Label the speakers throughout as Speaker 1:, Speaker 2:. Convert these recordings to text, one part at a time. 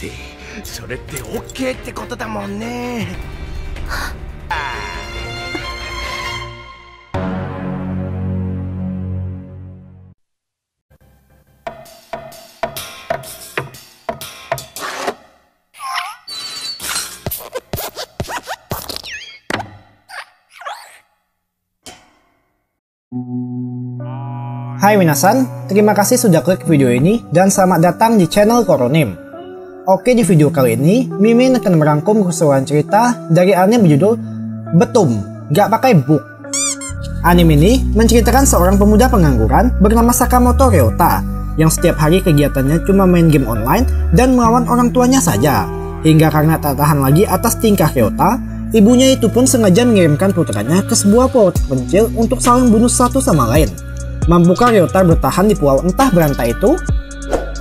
Speaker 1: てそれって OK ってことだもんね。
Speaker 2: Hai minasan, terima kasih sudah klik video ini dan selamat datang di channel Koronim. Oke, di video kali ini Mimin akan merangkum keseluruhan cerita dari anime berjudul Betum, Gak Pakai Book. Anime ini menceritakan seorang pemuda pengangguran bernama Sakamoto Ryota yang setiap hari kegiatannya cuma main game online dan melawan orang tuanya saja. Hingga karena tak tahan lagi atas tingkah Ryota, ibunya itu pun sengaja mengirimkan putranya ke sebuah pulau terpencil untuk saling bunuh satu sama lain. Mampukah Ryota bertahan di pulau entah berantai itu?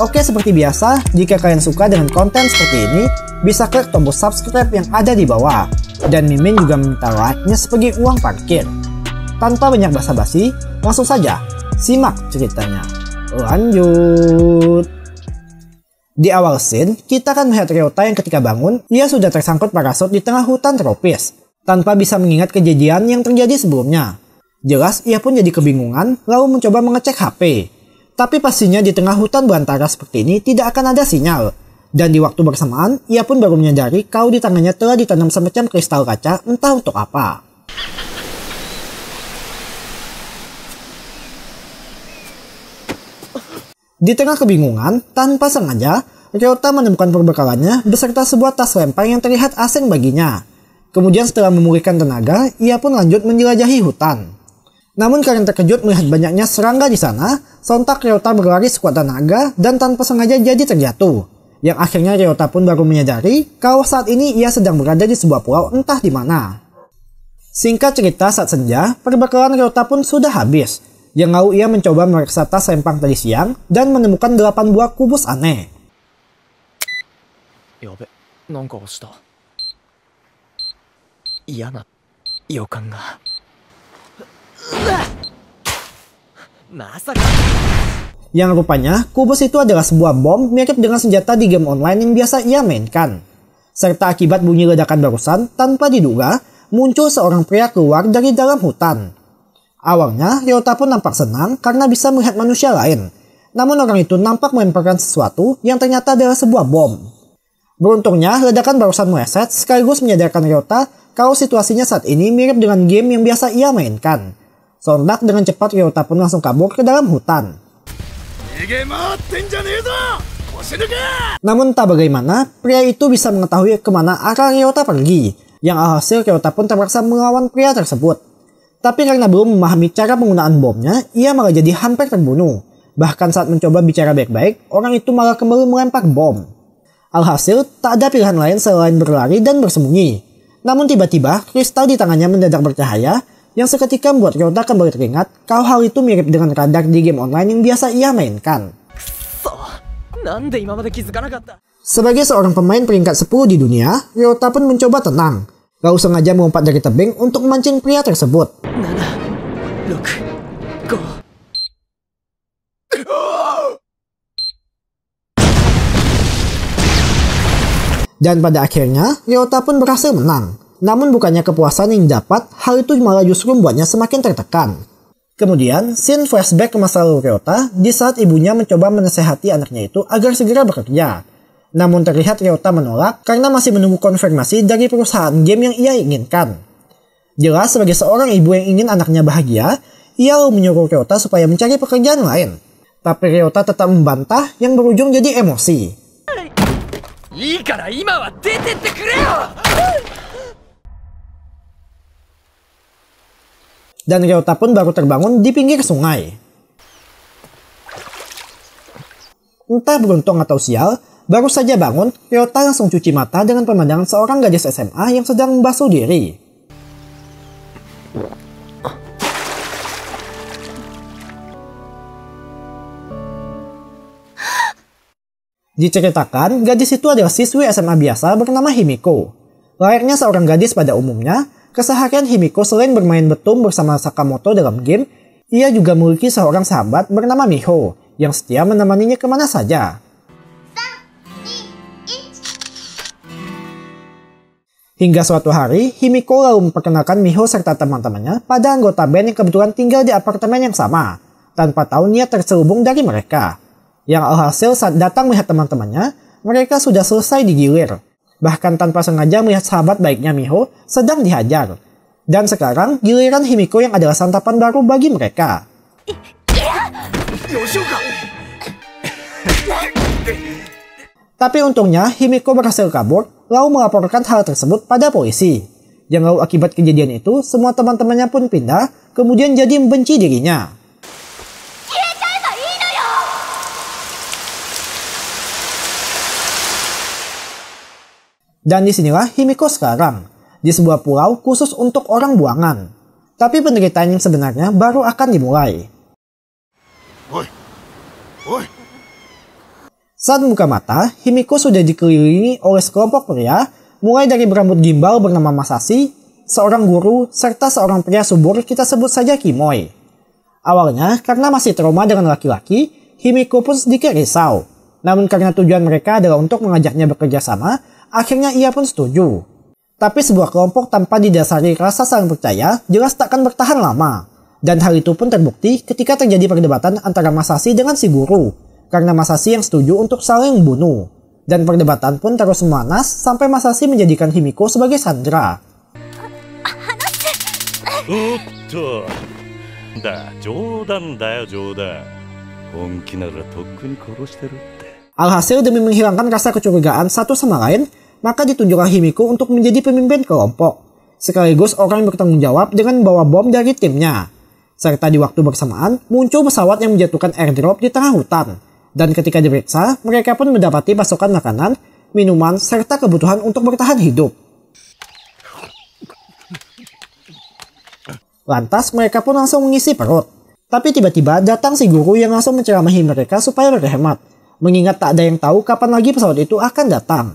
Speaker 2: Oke, seperti biasa, jika kalian suka dengan konten seperti ini, bisa klik tombol subscribe yang ada di bawah. Dan Mimin juga meminta like-nya sebagai uang parkir. Tanpa banyak basa-basi, langsung saja simak ceritanya. Lanjut. Di awal scene, kita akan melihat Ryota yang ketika bangun, ia sudah tersangkut parasut di tengah hutan tropis, tanpa bisa mengingat kejadian yang terjadi sebelumnya. Jelas ia pun jadi kebingungan lalu mencoba mengecek HP. Tapi pastinya di tengah hutan belantara seperti ini tidak akan ada sinyal. Dan di waktu bersamaan ia pun baru menyadari kalau di tangannya telah ditanam semacam kristal kaca entah untuk apa. Di tengah kebingungan, tanpa sengaja, Ryota menemukan perbekalannya beserta sebuah tas lempar yang terlihat asing baginya. Kemudian setelah memulihkan tenaga, ia pun lanjut menjelajahi hutan. Namun karena terkejut melihat banyaknya serangga di sana, sontak Ryota berlari sekuat tenaga dan tanpa sengaja jadi terjatuh. Yang akhirnya Ryota pun baru menyadari kalau saat ini ia sedang berada di sebuah pulau entah di mana. Singkat cerita, saat senja, perbekalan Ryota pun sudah habis. Yang lalu ia mencoba memeriksa tas lempang tadi siang dan menemukan 8 buah kubus aneh.
Speaker 3: Yabe, nanka oshita. Iya na yokan ga.
Speaker 2: Yang rupanya, kubus itu adalah sebuah bom mirip dengan senjata di game online yang biasa ia mainkan. Serta akibat bunyi ledakan barusan, tanpa diduga, muncul seorang pria keluar dari dalam hutan. Awalnya, Ryota pun nampak senang karena bisa melihat manusia lain. Namun orang itu nampak melemparkan sesuatu yang ternyata adalah sebuah bom. Beruntungnya, ledakan barusan meleset sekaligus menyadarkan Ryota kalau situasinya saat ini mirip dengan game yang biasa ia mainkan. Sontak dengan cepat Ryota pun langsung kabur ke dalam hutan. Namun tak bagaimana, pria itu bisa mengetahui kemana arah Ryota pergi. Yang alhasil Ryota pun terpaksa melawan pria tersebut. Tapi karena belum memahami cara penggunaan bomnya, ia malah jadi hampir terbunuh. Bahkan saat mencoba bicara baik-baik, orang itu malah kembali melempar bom. Alhasil, tak ada pilihan lain selain berlari dan bersembunyi. Namun tiba-tiba, kristal di tangannya mendadak bercahaya, yang seketika membuat Ryota kembali teringat kalau hal itu mirip dengan radar di game online yang biasa ia mainkan. Sebagai seorang pemain peringkat 10 di dunia, Ryota pun mencoba tenang, lalu sengaja melompat dari tebing untuk memancing pria tersebut. Dan pada akhirnya, Ryota pun berhasil menang. Namun bukannya kepuasan yang didapat, hal itu malah justru membuatnya semakin tertekan. Kemudian, scene flashback ke masa lalu Ryota di saat ibunya mencoba menasehati anaknya itu agar segera bekerja. Namun terlihat Ryota menolak karena masih menunggu konfirmasi dari perusahaan game yang ia inginkan. Jelas sebagai seorang ibu yang ingin anaknya bahagia, ia lalu menyuruh Ryota supaya mencari pekerjaan lain. Tapi Ryota tetap membantah yang berujung jadi emosi. Dan Ryota pun baru terbangun di pinggir sungai. Entah beruntung atau sial, baru saja bangun, Ryota langsung cuci mata dengan pemandangan seorang gadis SMA yang sedang membasuh diri. Diceritakan, gadis itu adalah siswi SMA biasa bernama Himiko. Layaknya seorang gadis pada umumnya, keseharian Himiko selain bermain betum bersama Sakamoto dalam game, ia juga memiliki seorang sahabat bernama Miho yang setia menemaninya kemana saja.
Speaker 4: 3, 2, 1
Speaker 2: Hingga suatu hari, Himiko lalu memperkenalkan Miho serta teman-temannya pada anggota band yang kebetulan tinggal di apartemen yang sama, tanpa tahu niat terselubung dari mereka. Yang alhasil saat datang melihat teman-temannya, mereka sudah selesai digilir. Bahkan tanpa sengaja melihat sahabat baiknya Miho sedang dihajar. Dan sekarang giliran Himiko yang adalah santapan baru bagi mereka. Tapi untungnya Himiko berhasil kabur, lalu melaporkan hal tersebut pada polisi. Yang lalu akibat kejadian itu, semua teman-temannya pun pindah, kemudian jadi membenci dirinya. Dan disinilah Himiko sekarang, di sebuah pulau khusus untuk orang buangan. Tapi penderitaan yang sebenarnya baru akan dimulai. Saat membuka mata, Himiko sudah dikelilingi oleh sekelompok pria, mulai dari berambut gimbal bernama Masashi, seorang guru, serta seorang pria subur kita sebut saja Kimoy. Awalnya, karena masih trauma dengan laki-laki, Himiko pun sedikit risau. Namun karena tujuan mereka adalah untuk mengajaknya bekerja sama, akhirnya ia pun setuju. Tapi sebuah kelompok tanpa didasari rasa saling percaya jelas takkan bertahan lama. Dan hal itu pun terbukti ketika terjadi perdebatan antara Masashi dengan si guru. Karena Masashi yang setuju untuk saling membunuh. Dan perdebatan pun terus memanas sampai Masashi menjadikan Himiko sebagai sandera. Alhasil demi menghilangkan rasa kecurigaan satu sama lain, maka ditunjukkan Himiko untuk menjadi pemimpin kelompok. Sekaligus orang yang bertanggung jawab dengan membawa bom dari timnya. Serta di waktu bersamaan muncul pesawat yang menjatuhkan airdrop di tengah hutan. Dan ketika diperiksa, mereka pun mendapati pasokan makanan, minuman, serta kebutuhan untuk bertahan hidup. Lantas mereka pun langsung mengisi perut. Tapi tiba-tiba datang si guru yang langsung menceramahi mereka supaya berhemat. Mengingat tak ada yang tahu kapan lagi pesawat itu akan datang.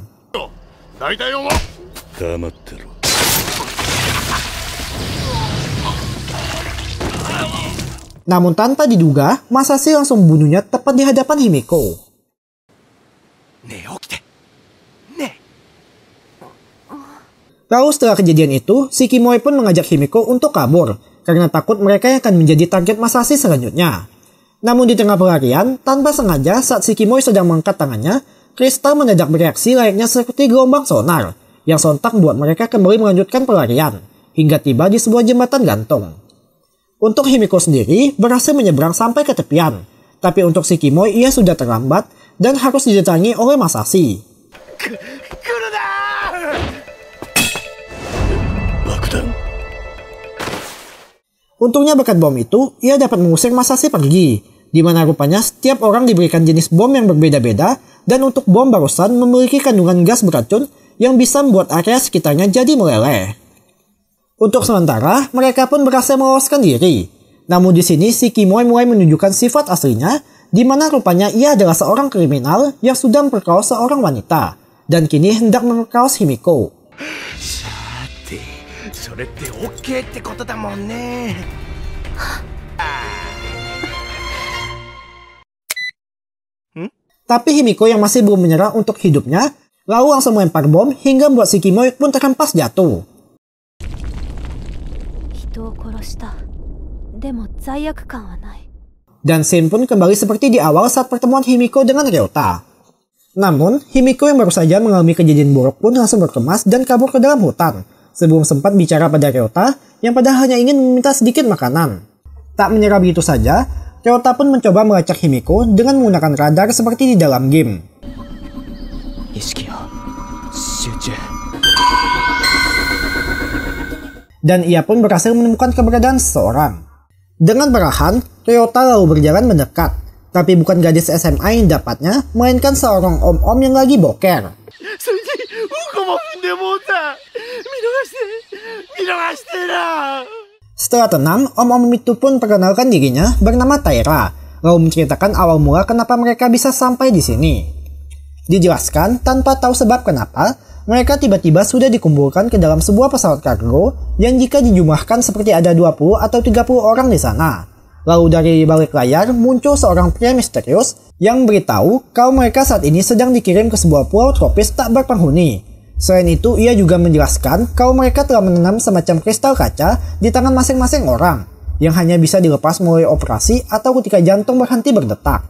Speaker 2: Namun tanpa diduga, Masashi langsung membunuhnya tepat di hadapan Himiko. Lalu setelah kejadian itu, si Kimoy pun mengajak Himiko untuk kabur, karena takut mereka yang akan menjadi target Masashi selanjutnya. Namun di tengah pelarian, tanpa sengaja saat si Kimoy sedang mengangkat tangannya, kristal mendadak bereaksi layaknya seperti gelombang sonar, yang sontak membuat mereka kembali melanjutkan pelarian, hingga tiba di sebuah jembatan gantung. Untuk Himiko sendiri berhasil menyeberang sampai ke tepian, tapi untuk si Kimoy ia sudah terlambat dan harus didatangi oleh Masashi. Untungnya berkat bom itu, ia dapat mengusir Masashi pergi, di mana rupanya setiap orang diberikan jenis bom yang berbeda-beda dan untuk bom barusan memiliki kandungan gas beracun yang bisa membuat area sekitarnya jadi meleleh. Untuk sementara, mereka pun berhasil meloloskan diri. Namun di sini si Kimoy mulai menunjukkan sifat aslinya, di mana rupanya ia adalah seorang kriminal yang sudah memperkaos seorang wanita, dan kini hendak memperkaos Himiko. Tapi Himiko yang masih belum menyerah untuk hidupnya, lalu langsung melempar bom hingga membuat si Kimoy pun terhempas jatuh. Dan scene pun kembali seperti di awal saat pertemuan Himiko dengan Ryota. Namun, Himiko yang baru saja mengalami kejadian buruk pun langsung berkemas dan kabur ke dalam hutan, sebelum sempat bicara pada Ryota yang padahal hanya ingin meminta sedikit makanan. Tak menyerah begitu saja, Ryota pun mencoba melacak Himiko dengan menggunakan radar seperti di dalam game. Dan ia pun berhasil menemukan keberadaan seseorang. Dengan perlahan, Ryota lalu berjalan mendekat. Tapi bukan gadis SMA yang dapatnya, melainkan seorang om-om yang lagi boker. Setelah tenang, om-om itu pun perkenalkan dirinya bernama Taira, lalu menceritakan awal mula kenapa mereka bisa sampai di sini. Dijelaskan tanpa tahu sebab kenapa, mereka tiba-tiba sudah dikumpulkan ke dalam sebuah pesawat kargo yang jika dijumlahkan seperti ada 20 atau 30 orang di sana. Lalu dari balik layar muncul seorang pria misterius yang beritahu kalau mereka saat ini sedang dikirim ke sebuah pulau tropis tak berpenghuni. Selain itu, ia juga menjelaskan kalau mereka telah menanam semacam kristal kaca di tangan masing-masing orang, yang hanya bisa dilepas mulai operasi atau ketika jantung berhenti berdetak.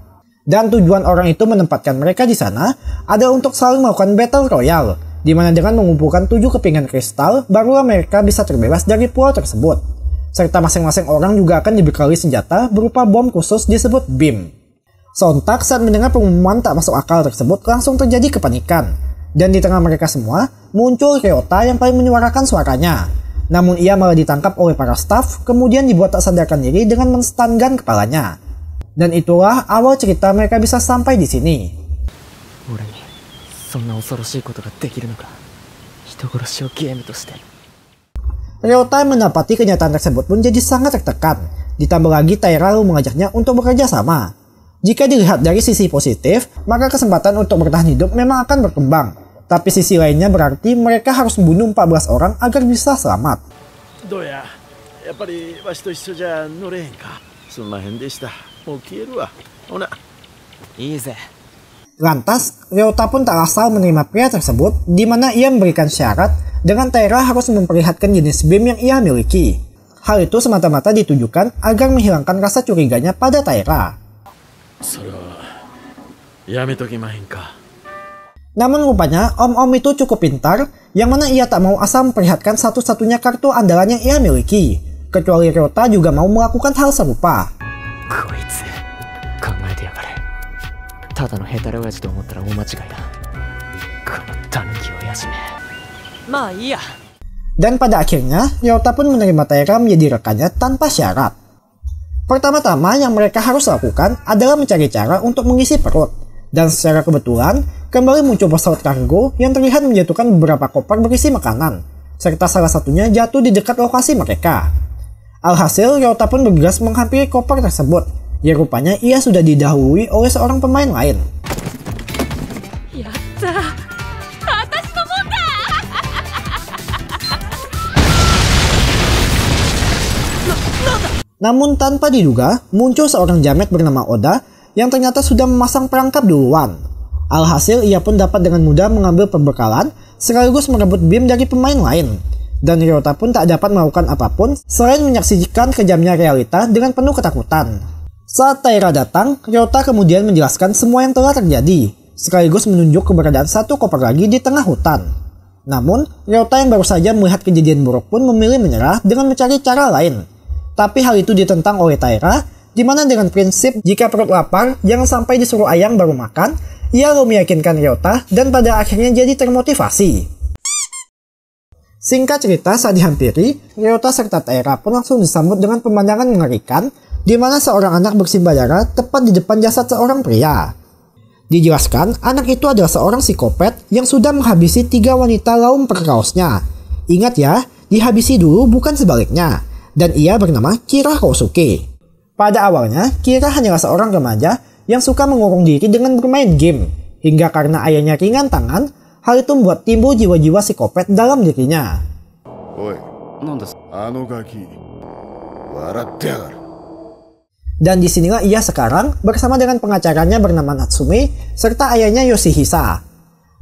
Speaker 2: Dan tujuan orang itu menempatkan mereka di sana adalah untuk saling melakukan battle royale, di mana dengan mengumpulkan 7 kepingan kristal, barulah mereka bisa terbebas dari pulau tersebut. Serta masing-masing orang juga akan dibekali senjata berupa bom khusus disebut beam. Sontak saat mendengar pengumuman tak masuk akal tersebut, langsung terjadi kepanikan. Dan di tengah mereka semua, muncul Ryota yang paling menyuarakan suaranya. Namun ia malah ditangkap oleh para staf, kemudian dibuat tak sadarkan diri dengan men-stun gun kepalanya. Dan itulah awal cerita mereka bisa sampai di sini. Ryota mendapati kenyataan tersebut pun jadi sangat tertekan. Ditambah lagi Taira lalu mengajaknya untuk bekerja sama. Jika dilihat dari sisi positif, maka kesempatan untuk bertahan hidup memang akan berkembang. Tapi sisi lainnya berarti mereka harus membunuh 14 orang agar bisa selamat. Lantas, Ryota pun tak asal menerima pria tersebut, di mana ia memberikan syarat dengan Taira harus memperlihatkan jenis beam yang ia miliki. Hal itu semata-mata ditujukan agar menghilangkan rasa curiganya pada Taira. Namun rupanya om-om itu cukup pintar, yang mana ia tak mau asal memperlihatkan satu-satunya kartu andalan yang ia miliki. Kecuali Ryota juga mau melakukan hal serupa. Dan pada akhirnya, Ryota pun menerima Taira menjadi rekannya tanpa syarat. Pertama-tama yang mereka harus lakukan adalah mencari cara untuk mengisi perut. Dan secara kebetulan, kembali muncul pesawat kargo yang terlihat menjatuhkan beberapa koper berisi makanan, serta salah satunya jatuh di dekat lokasi mereka. Alhasil, Ryota pun bergegas menghampiri koper tersebut, ya rupanya ia sudah didahului oleh seorang pemain lain. Namun tanpa diduga, muncul seorang jamet bernama Oda yang ternyata sudah memasang perangkap duluan. Alhasil ia pun dapat dengan mudah mengambil perbekalan sekaligus merebut beam dari pemain lain. Dan Ryota pun tak dapat melakukan apapun selain menyaksikan kejamnya realita dengan penuh ketakutan. Saat Taira datang, Ryota kemudian menjelaskan semua yang telah terjadi, sekaligus menunjuk keberadaan satu koper lagi di tengah hutan. Namun, Ryota yang baru saja melihat kejadian buruk pun memilih menyerah dengan mencari cara lain. Tapi hal itu ditentang oleh Taira, di mana dengan prinsip jika perut lapar, jangan sampai disuruh ayam baru makan, ia lalu meyakinkan Ryota dan pada akhirnya jadi termotivasi. Singkat cerita, saat dihampiri, Ryota serta Taira pun langsung disambut dengan pemandangan mengerikan, di mana seorang anak bersimbah darah tepat di depan jasad seorang pria. Dijelaskan, anak itu adalah seorang psikopat yang sudah menghabisi 3 wanita lalu memperkaosnya. Ingat ya, dihabisi dulu bukan sebaliknya. Dan ia bernama Kira Kosuke. Pada awalnya, Kira hanyalah seorang remaja yang suka mengurung diri dengan bermain game. Hingga karena ayahnya ringan tangan, hal itu membuat timbul jiwa-jiwa psikopat dalam dirinya. Dan disinilah ia sekarang bersama dengan pengacaranya bernama Natsume serta ayahnya Yoshihisa.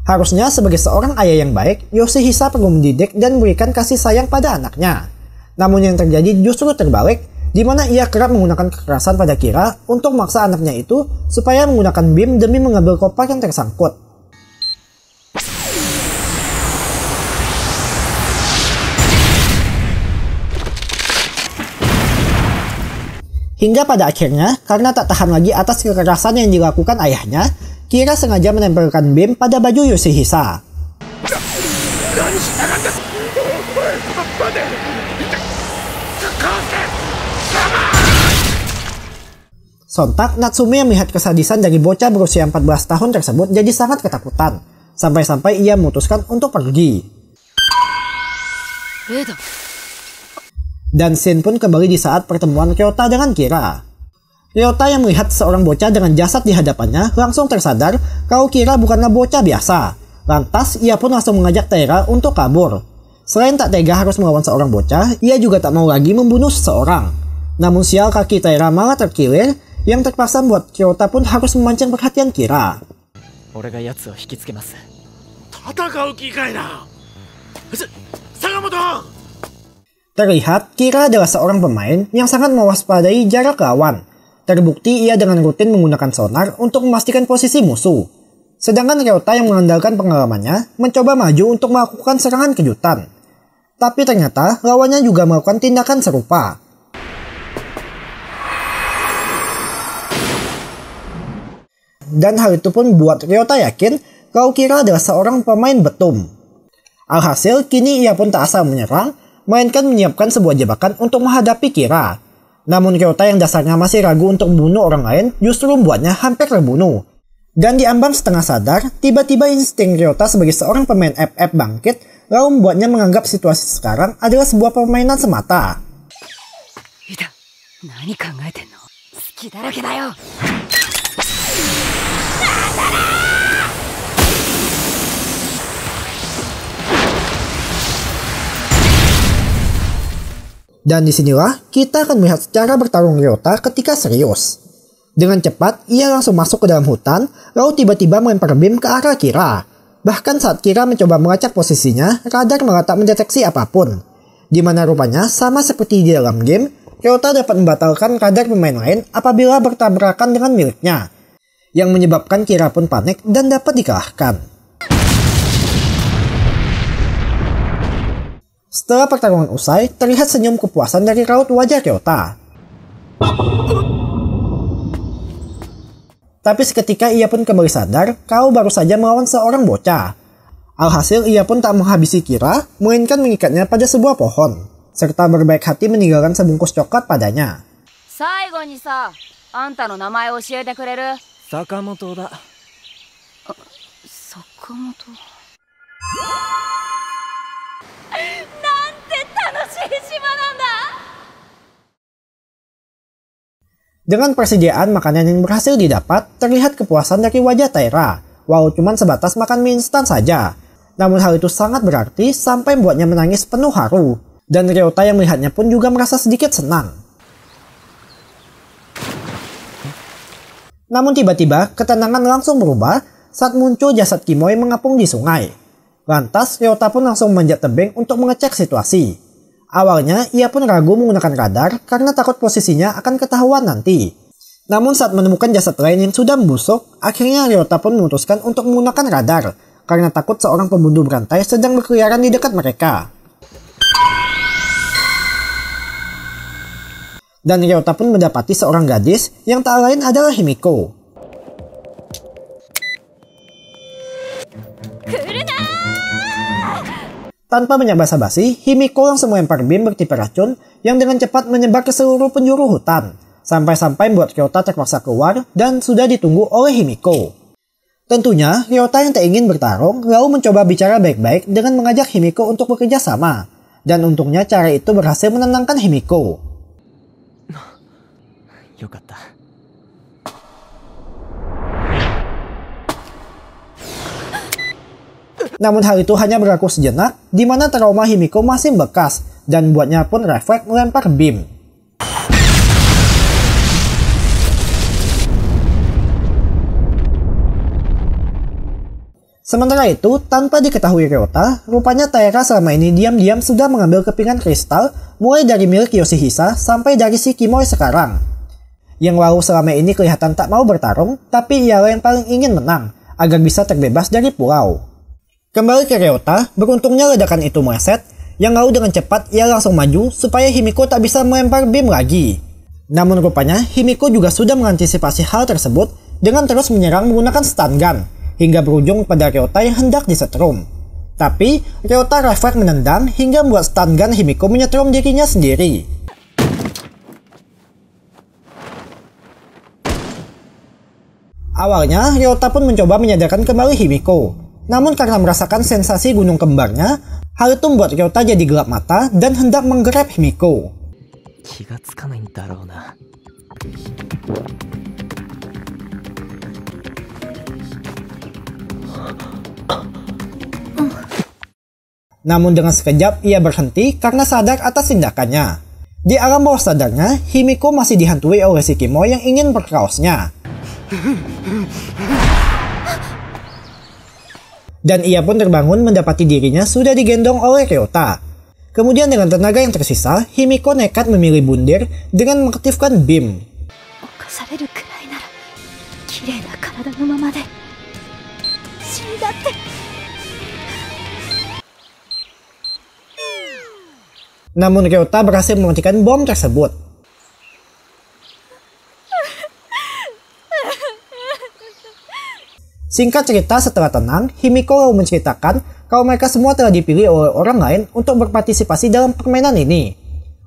Speaker 2: Harusnya sebagai seorang ayah yang baik, Yoshihisa perlu mendidik dan memberikan kasih sayang pada anaknya. Namun yang terjadi justru terbalik, di mana ia kerap menggunakan kekerasan pada Kira untuk memaksa anaknya itu supaya menggunakan beam demi mengambil koper yang tersangkut. Hingga pada akhirnya, karena tak tahan lagi atas kekerasan yang dilakukan ayahnya, Kira sengaja menempelkan beam pada baju Yoshihisa. Sontak, Natsume yang melihat kesadisan dari bocah berusia 14 tahun tersebut jadi sangat ketakutan. Sampai-sampai ia memutuskan untuk pergi. Dan scene pun kembali di saat pertemuan Ryota dengan Kira. Ryota yang melihat seorang bocah dengan jasad di hadapannya langsung tersadar kalau Kira bukanlah bocah biasa. Lantas, ia pun langsung mengajak Taira untuk kabur. Selain tak tega harus melawan seorang bocah, ia juga tak mau lagi membunuh seseorang. Namun sial kaki Taira malah terkilir, yang terpaksa membuat Ryota pun harus memancing perhatian Kira.
Speaker 1: 戦う気かいな。Sakamoto!
Speaker 2: Terlihat Kira adalah seorang pemain yang sangat mewaspadai jarak lawan. Terbukti ia dengan rutin menggunakan sonar untuk memastikan posisi musuh. Sedangkan Ryota yang mengandalkan pengalamannya mencoba maju untuk melakukan serangan kejutan. Tapi ternyata lawannya juga melakukan tindakan serupa. Dan hal itu pun buat Ryota yakin kalau Kira adalah seorang pemain betum. Alhasil kini ia pun tak asal menyerang, melainkan menyiapkan sebuah jebakan untuk menghadapi Kira. Namun Ryota yang dasarnya masih ragu untuk membunuh orang lain justru membuatnya hampir terbunuh. Dan diambang setengah sadar, tiba-tiba insting Ryota sebagai seorang pemain FF bangkit, lalu membuatnya menganggap situasi sekarang adalah sebuah permainan semata. Dan disinilah kita akan melihat secara bertarung Ryota ketika serius. Dengan cepat, ia langsung masuk ke dalam hutan, lalu tiba-tiba melempar beam ke arah Kira. Bahkan saat Kira mencoba melacak posisinya, radar malah tak mendeteksi apapun. Dimana rupanya, sama seperti di dalam game, Ryota dapat membatalkan radar pemain lain apabila bertabrakan dengan miliknya, yang menyebabkan Kira pun panik dan dapat dikalahkan. Setelah pertarungan usai, terlihat senyum kepuasan dari raut wajah Ryota. Tapi seketika ia pun kembali sadar kalau baru saja melawan seorang bocah. Alhasil ia pun tak menghabisi Kira, melainkan mengikatnya pada sebuah pohon, serta berbaik hati meninggalkan sebungkus coklat padanya.
Speaker 3: Sakamoto da.
Speaker 4: Sakamoto.
Speaker 2: Dengan persediaan makanan yang berhasil didapat, terlihat kepuasan dari wajah Taira, walau cuma sebatas makan mie instan saja. Namun hal itu sangat berarti sampai membuatnya menangis penuh haru, dan Ryota yang melihatnya pun juga merasa sedikit senang. Namun tiba-tiba, ketenangan langsung berubah saat muncul jasad Kimoy mengapung di sungai. Lantas, Ryota pun langsung memanjat tebing untuk mengecek situasi. Awalnya, ia pun ragu menggunakan radar karena takut posisinya akan ketahuan nanti. Namun saat menemukan jasad lain yang sudah membusuk, akhirnya Ryota pun memutuskan untuk menggunakan radar karena takut seorang pembunuh berantai sedang berkeliaran di dekat mereka. Dan Ryota pun mendapati seorang gadis yang tak lain adalah Himiko. Tanpa banyak basa-basi, Himiko langsung melempar beam bertipe racun yang dengan cepat menyebar ke seluruh penjuru hutan, sampai-sampai membuat Ryota terpaksa keluar dan sudah ditunggu oleh Himiko. Tentunya, Ryota yang tak ingin bertarung lalu mencoba bicara baik-baik dengan mengajak Himiko untuk bekerja sama, dan untungnya cara itu berhasil menenangkan Himiko.
Speaker 3: Yokatta.
Speaker 2: Namun hal itu hanya berlaku sejenak, di mana trauma Himiko masih membekas, dan buatnya pun refleks melempar beam. Sementara itu, tanpa diketahui Ryota, rupanya Taira selama ini diam-diam sudah mengambil kepingan kristal, mulai dari milik Yoshihisa sampai dari si Kimoy sekarang. Yang lalu selama ini kelihatan tak mau bertarung, tapi ialah yang paling ingin menang, agar bisa terbebas dari pulau. Kembali ke Ryota, beruntungnya ledakan itu meleset, yang lalu dengan cepat ia langsung maju supaya Himiko tak bisa melempar beam lagi. Namun rupanya Himiko juga sudah mengantisipasi hal tersebut dengan terus menyerang menggunakan stun gun, hingga berujung pada Ryota yang hendak disetrum. Tapi Ryota refleks menendang hingga membuat stun gun Himiko menyetrum dirinya sendiri. Awalnya Ryota pun mencoba menyadarkan kembali Himiko. Namun karena merasakan sensasi gunung kembarnya, hal itu membuat Ryota jadi gelap mata dan hendak menggrab Himiko. Namun dengan sekejap ia berhenti karena sadar atas tindakannya. Di alam bawah sadarnya, Himiko masih dihantui oleh si Kimoy yang ingin berkaosnya. Dan ia pun terbangun mendapati dirinya sudah digendong oleh Ryota. Kemudian dengan tenaga yang tersisa, Himiko nekat memilih bundir dengan mengaktifkan beam. Namun Ryota berhasil mematikan bom tersebut. Singkat cerita, setelah tenang, Himiko lalu menceritakan kalau mereka semua telah dipilih oleh orang lain untuk berpartisipasi dalam permainan ini.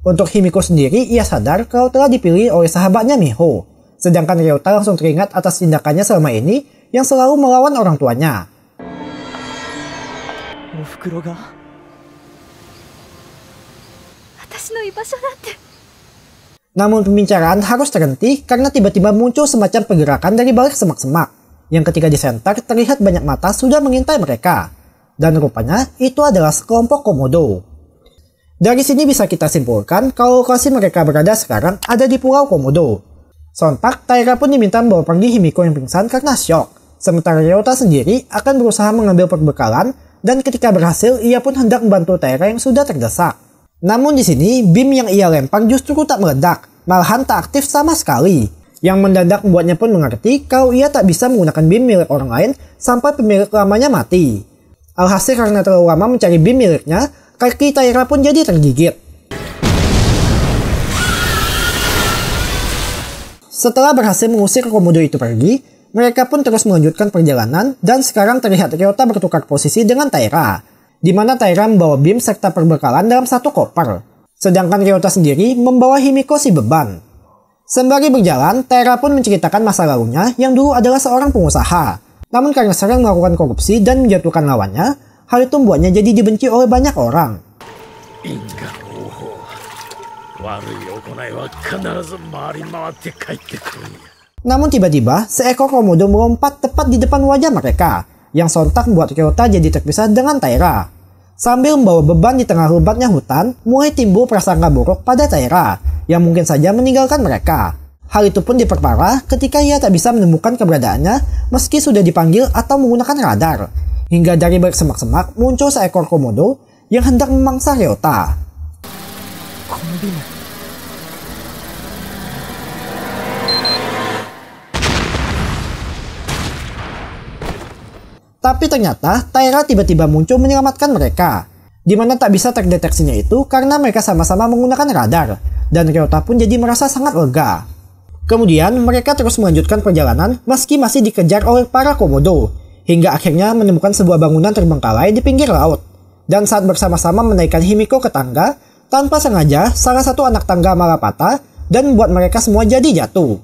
Speaker 2: Untuk Himiko sendiri, ia sadar kalau telah dipilih oleh sahabatnya Miho. Sedangkan Ryota langsung teringat atas tindakannya selama ini yang selalu melawan orang tuanya. Namun pembicaraan harus terhenti karena tiba-tiba muncul semacam pergerakan dari balik semak-semak, yang ketika disentak terlihat banyak mata sudah mengintai mereka. Dan rupanya itu adalah sekelompok komodo. Dari sini bisa kita simpulkan kalau lokasi mereka berada sekarang ada di Pulau Komodo. Sontak, Taira pun diminta membawa pergi Himiko yang pingsan karena syok. Sementara Ryota sendiri akan berusaha mengambil perbekalan dan ketika berhasil ia pun hendak membantu Taira yang sudah terdesak. Namun di sini beam yang ia lempar justru tak meledak, malahan tak aktif sama sekali. Yang mendadak membuatnya pun mengerti kalau ia tak bisa menggunakan beam milik orang lain sampai pemilik lamanya mati. Alhasil karena terlalu lama mencari beam miliknya, kaki Taira pun jadi tergigit. Setelah berhasil mengusir komodo itu pergi, mereka pun terus melanjutkan perjalanan dan sekarang terlihat Ryota bertukar posisi dengan Taira, di mana Taira membawa beam serta perbekalan dalam satu koper, sedangkan Ryota sendiri membawa Himiko si beban. Sembari berjalan, Taira pun menceritakan masa lalunya yang dulu adalah seorang pengusaha. Namun karena sering melakukan korupsi dan menjatuhkan lawannya, hal itu membuatnya jadi dibenci oleh banyak orang. Namun tiba-tiba, seekor komodo melompat tepat di depan wajah mereka, yang sontak membuat Ryota jadi terpisah dengan Taira. Sambil membawa beban di tengah lebatnya hutan, mulai timbul prasangka buruk pada Taira, yang mungkin saja meninggalkan mereka. Hal itu pun diperparah ketika ia tak bisa menemukan keberadaannya meski sudah dipanggil atau menggunakan radar. Hingga dari balik semak-semak muncul seekor komodo yang hendak memangsa Ryota. Tapi ternyata Taira tiba-tiba muncul menyelamatkan mereka, di mana tak bisa terdeteksinya itu karena mereka sama-sama menggunakan radar, dan Ryota pun jadi merasa sangat lega. Kemudian mereka terus melanjutkan perjalanan meski masih dikejar oleh para komodo, hingga akhirnya menemukan sebuah bangunan terbengkalai di pinggir laut. Dan saat bersama-sama menaikkan Himiko ke tangga, tanpa sengaja salah satu anak tangga malah patah dan membuat mereka semua jadi jatuh.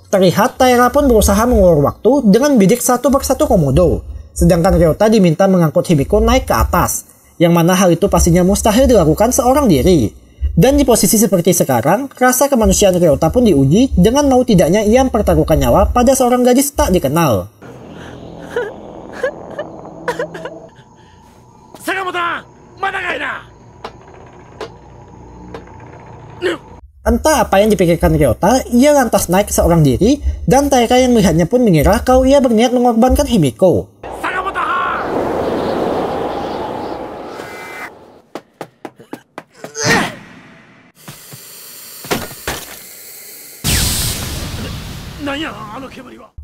Speaker 2: Terlihat Taira pun berusaha mengulur waktu dengan bidik satu persatu komodo, sedangkan Ryota diminta mengangkut Himiko naik ke atas, yang mana hal itu pastinya mustahil dilakukan seorang diri. Dan di posisi seperti sekarang, rasa kemanusiaan Ryota pun diuji dengan mau tidaknya ia mempertaruhkan nyawa pada seorang gadis tak dikenal. Entah apa yang dipikirkan Ryota, ia lantas naik seorang diri, dan Taira yang melihatnya pun mengira kalau ia berniat mengorbankan Himiko.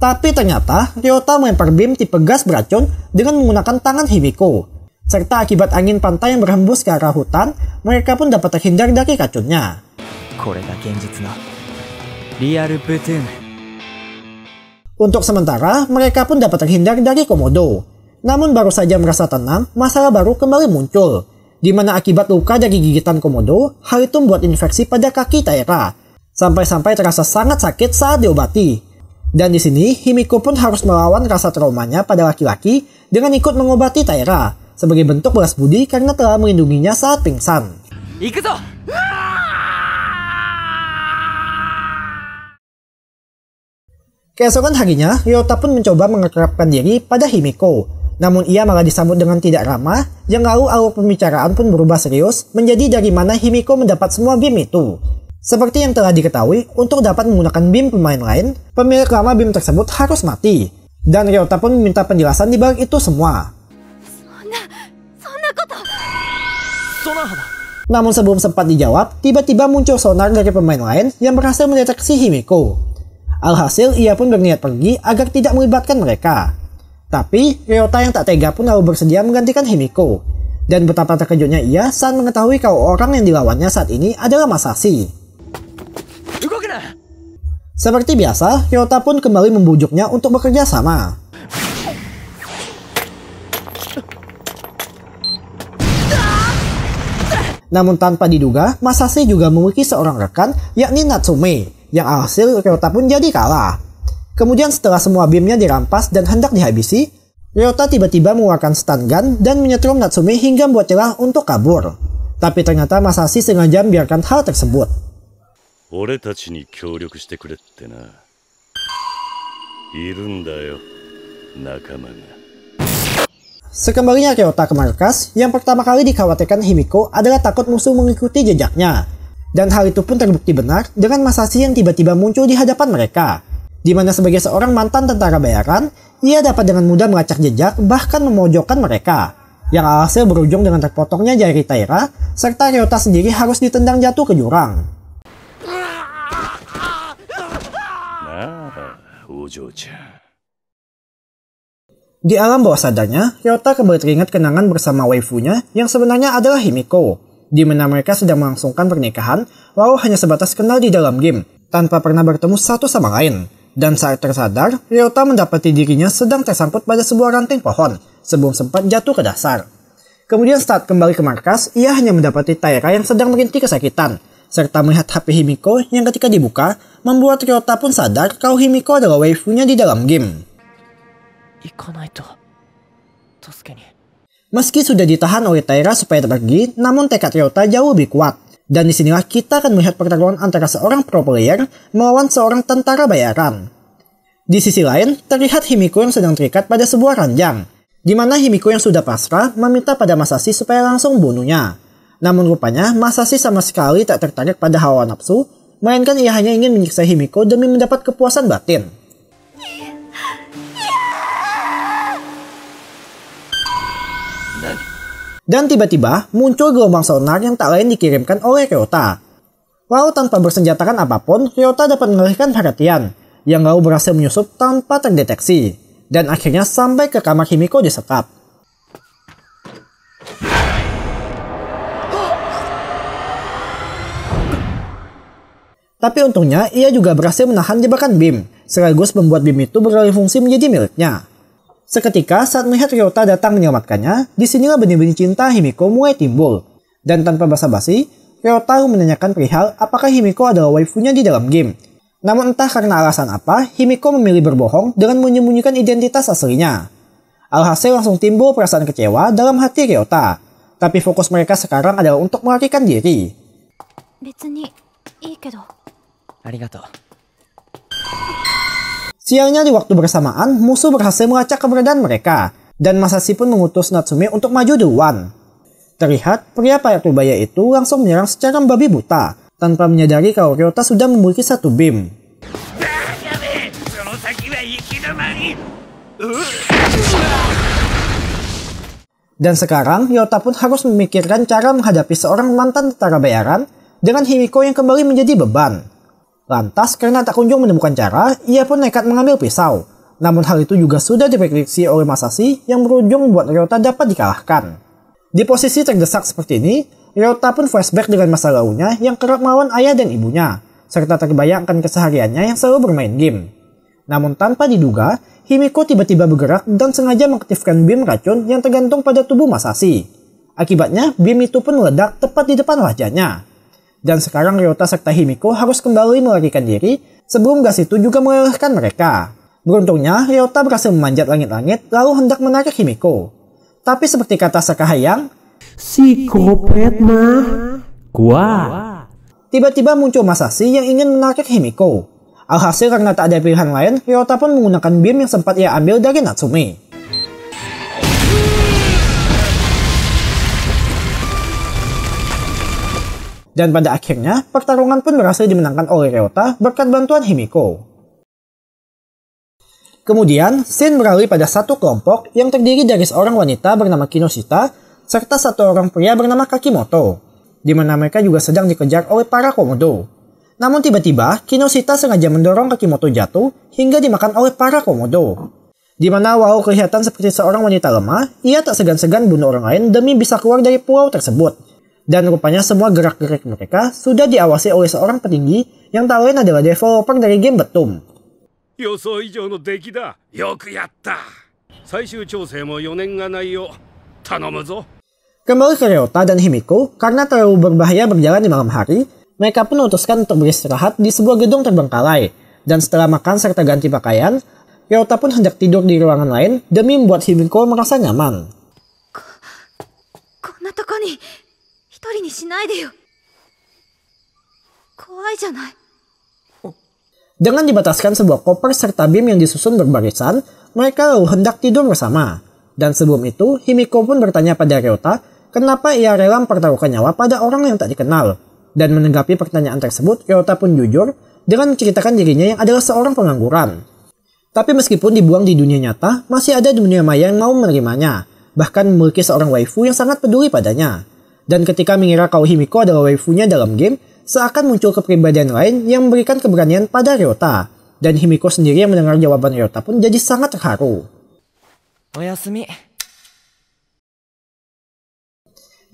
Speaker 2: Tapi ternyata Ryota melempar beam tipe gas beracun dengan menggunakan tangan Himiko. Serta akibat angin pantai yang berhembus ke arah hutan, mereka pun dapat terhindar dari racunnya. Untuk sementara, mereka pun dapat terhindar dari komodo. Namun baru saja merasa tenang, masalah baru kembali muncul, di mana akibat luka dari gigitan komodo, hal itu membuat infeksi pada kaki Taira. Sampai-sampai terasa sangat sakit saat diobati. Dan di sini, Himiko pun harus melawan rasa traumanya pada laki-laki dengan ikut mengobati Taira, sebagai bentuk balas budi karena telah melindunginya saat pingsan. Keesokan harinya, Ryota pun mencoba mengekerapkan diri pada Himiko. Namun ia malah disambut dengan tidak ramah, yang lalu alur pembicaraan pun berubah serius menjadi dari mana Himiko mendapat semua beam itu. Seperti yang telah diketahui, untuk dapat menggunakan BIM pemain lain, pemilik lama BIM tersebut harus mati. Dan Ryota pun meminta penjelasan di balik itu semua. Namun sebelum sempat dijawab, tiba-tiba muncul sonar dari pemain lain yang berhasil mendeteksi Himiko. Alhasil, ia pun berniat pergi agar tidak melibatkan mereka. Tapi, Ryota yang tak tega pun lalu bersedia menggantikan Himiko. Dan betapa terkejutnya ia saat mengetahui kalau orang yang dilawannya saat ini adalah Masashi. Seperti biasa, Ryota pun kembali membujuknya untuk bekerja sama. Namun tanpa diduga, Masashi juga memiliki seorang rekan, yakni Natsume, yang alhasil Ryota pun jadi kalah. Kemudian setelah semua BIM-nya dirampas dan hendak dihabisi, Ryota tiba-tiba mengeluarkan stun gun dan menyetrum Natsume hingga membuat celah untuk kabur. Tapi ternyata Masashi sengaja membiarkan hal tersebut. Sekembalinya Ryota ke markas, yang pertama kali dikhawatirkan Himiko adalah takut musuh mengikuti jejaknya. Dan hal itu pun terbukti benar dengan Masashi yang tiba-tiba muncul di hadapan mereka. Di mana sebagai seorang mantan tentara bayaran, ia dapat dengan mudah melacak jejak bahkan memojokkan mereka. Yang alhasil berujung dengan terpotongnya jari Taira, serta Ryota sendiri harus ditendang jatuh ke jurang. Di alam bawah sadarnya, Ryota kembali teringat kenangan bersama waifunya yang sebenarnya adalah Himiko, di mana mereka sedang melangsungkan pernikahan, walau hanya sebatas kenal di dalam game, tanpa pernah bertemu satu sama lain. Dan saat tersadar, Ryota mendapati dirinya sedang tersangkut pada sebuah ranting pohon, sebelum sempat jatuh ke dasar. Kemudian saat kembali ke markas, ia hanya mendapati Taira yang sedang merintih kesakitan, serta melihat HP Himiko yang ketika dibuka, membuat Ryota pun sadar kalau Himiko adalah waifunya di dalam game. Meski sudah ditahan oleh Taira supaya pergi, namun tekad Ryota jauh lebih kuat. Dan disinilah kita akan melihat pertarungan antara seorang pro player melawan seorang tentara bayaran. Di sisi lain, terlihat Himiko yang sedang terikat pada sebuah ranjang, di mana Himiko yang sudah pasrah meminta pada Masashi supaya langsung bunuhnya. Namun rupanya, Masashi sama sekali tak tertarik pada hawa nafsu, melainkan ia hanya ingin menyiksa Himiko demi mendapat kepuasan batin. Dan tiba-tiba muncul gelombang sonar yang tak lain dikirimkan oleh Ryota. Walau tanpa bersenjatakan apapun, Ryota dapat mengalihkan perhatian, yang lalu berhasil menyusup tanpa terdeteksi, dan akhirnya sampai ke kamar Himiko disekap. Tapi untungnya ia juga berhasil menahan jebakan BIM, sekaligus membuat BIM itu beralih fungsi menjadi miliknya. Seketika saat melihat Ryota datang menyelamatkannya, disinilah benih-benih cinta Himiko mulai timbul. Dan tanpa basa-basi, Ryota menanyakan perihal apakah Himiko adalah waifunya di dalam game. Namun entah karena alasan apa, Himiko memilih berbohong dengan menyembunyikan identitas aslinya. Alhasil langsung timbul perasaan kecewa dalam hati Ryota. Tapi fokus mereka sekarang adalah untuk melarikan diri. Sialnya di waktu bersamaan, musuh berhasil melacak keberadaan mereka, dan Masashi pun mengutus Natsume untuk maju duluan. Terlihat, pria payak turbaya itu langsung menyerang secara membabi buta, tanpa menyadari kalau Ryota sudah memiliki satu BIM. Dan sekarang, Ryota pun harus memikirkan cara menghadapi seorang mantan tentara bayaran dengan Himiko yang kembali menjadi beban. Lantas, karena tak kunjung menemukan cara, ia pun nekat mengambil pisau. Namun hal itu juga sudah diprediksi oleh Masashi yang berujung membuat Ryota dapat dikalahkan. Di posisi terdesak seperti ini, Ryota pun flashback dengan masa lalunya yang kerap melawan ayah dan ibunya, serta terbayangkan kesehariannya yang selalu bermain game. Namun tanpa diduga, Himiko tiba-tiba bergerak dan sengaja mengaktifkan BIM racun yang tergantung pada tubuh Masashi. Akibatnya, BIM itu pun meledak tepat di depan wajahnya. Dan sekarang Ryota serta Himiko harus kembali melarikan diri sebelum gas itu juga melelehkan mereka. Beruntungnya, Ryota berhasil memanjat langit-langit lalu hendak menarik Himiko. Tapi seperti kata Sakahayang,
Speaker 4: psikopat mah kuat.
Speaker 2: Tiba-tiba muncul Masashi yang ingin menarik Himiko. Alhasil karena tak ada pilihan lain, Ryota pun menggunakan BIM yang sempat ia ambil dari Natsume. Dan pada akhirnya, pertarungan pun berhasil dimenangkan oleh Ryota berkat bantuan Himiko. Kemudian, scene beralih pada satu kelompok yang terdiri dari seorang wanita bernama Kinoshita serta satu orang pria bernama Kakimoto, di mana mereka juga sedang dikejar oleh para komodo. Namun tiba-tiba, Kinoshita sengaja mendorong Kakimoto jatuh hingga dimakan oleh para komodo. Di mana walau kelihatan seperti seorang wanita lemah, ia tak segan-segan bunuh orang lain demi bisa keluar dari pulau tersebut. Dan rupanya semua gerak-gerik mereka sudah diawasi oleh seorang petinggi yang tak lain adalah developer dari game Betum.
Speaker 5: 予想以上の出来だ。よくやった。最終調整も余念がないよ。頼むぞ。
Speaker 2: Kembali ke Ryota dan Himiko, karena terlalu berbahaya berjalan di malam hari, mereka pun memutuskan untuk beristirahat di sebuah gedung terbengkalai. Dan setelah makan serta ganti pakaian, Ryota pun hendak tidur di ruangan lain demi membuat Himiko merasa nyaman.
Speaker 6: こんなとこに一人にしないでよ。怖いじゃない。
Speaker 2: Dengan dibataskan sebuah koper serta bim yang disusun berbarisan, mereka lalu hendak tidur bersama. Dan sebelum itu, Himiko pun bertanya pada Ryota kenapa ia rela mempertaruhkan nyawa pada orang yang tak dikenal. Dan menanggapi pertanyaan tersebut, Ryota pun jujur dengan menceritakan dirinya yang adalah seorang pengangguran. Tapi meskipun dibuang di dunia nyata, masih ada dunia maya yang mau menerimanya, bahkan memiliki seorang waifu yang sangat peduli padanya. Dan ketika mengira kalau Himiko adalah waifunya dalam game, seakan muncul kepribadian lain yang memberikan keberanian pada Ryota. Dan Himiko sendiri yang mendengar jawaban Ryota pun jadi sangat terharu.
Speaker 3: Oyasumi.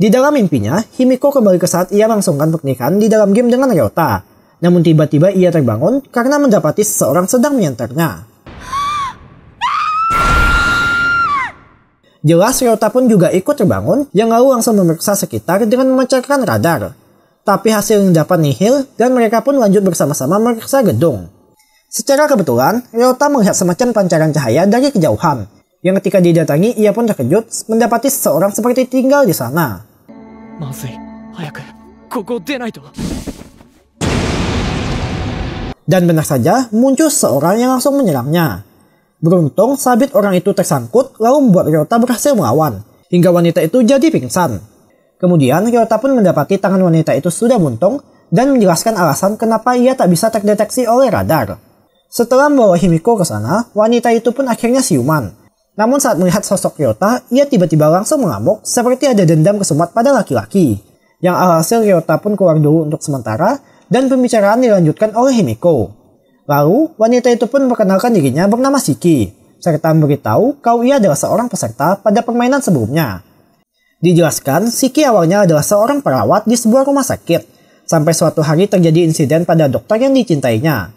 Speaker 2: Di dalam mimpinya, Himiko kembali ke saat ia melangsungkan pernikahan di dalam game dengan Ryota. Namun tiba-tiba ia terbangun karena mendapati seseorang sedang menyenternya. Jelas Ryota pun juga ikut terbangun yang lalu langsung memeriksa sekitar dengan memancarkan radar. Tapi hasil yang dapat nihil dan mereka pun lanjut bersama-sama memeriksa gedung. Secara kebetulan, Ryota melihat semacam pancaran cahaya dari kejauhan. Yang ketika didatangi, ia pun terkejut mendapati seseorang seperti tinggal di sana. Dan benar saja, muncul seseorang yang langsung menyerangnya. Beruntung, sabit orang itu tersangkut lalu membuat Ryota berhasil melawan, hingga wanita itu jadi pingsan. Kemudian, Ryota pun mendapati tangan wanita itu sudah buntung dan menjelaskan alasan kenapa ia tak bisa terdeteksi oleh radar. Setelah membawa Himiko ke sana, wanita itu pun akhirnya siuman. Namun saat melihat sosok Ryota, ia tiba-tiba langsung mengamuk seperti ada dendam kesumat pada laki-laki. Yang alhasil Ryota pun keluar dulu untuk sementara dan pembicaraan dilanjutkan oleh Himiko. Lalu, wanita itu pun memperkenalkan dirinya bernama Shiki, serta memberitahu kalau ia adalah seorang peserta pada permainan sebelumnya. Dijelaskan, Shiki awalnya adalah seorang perawat di sebuah rumah sakit, sampai suatu hari terjadi insiden pada dokter yang dicintainya.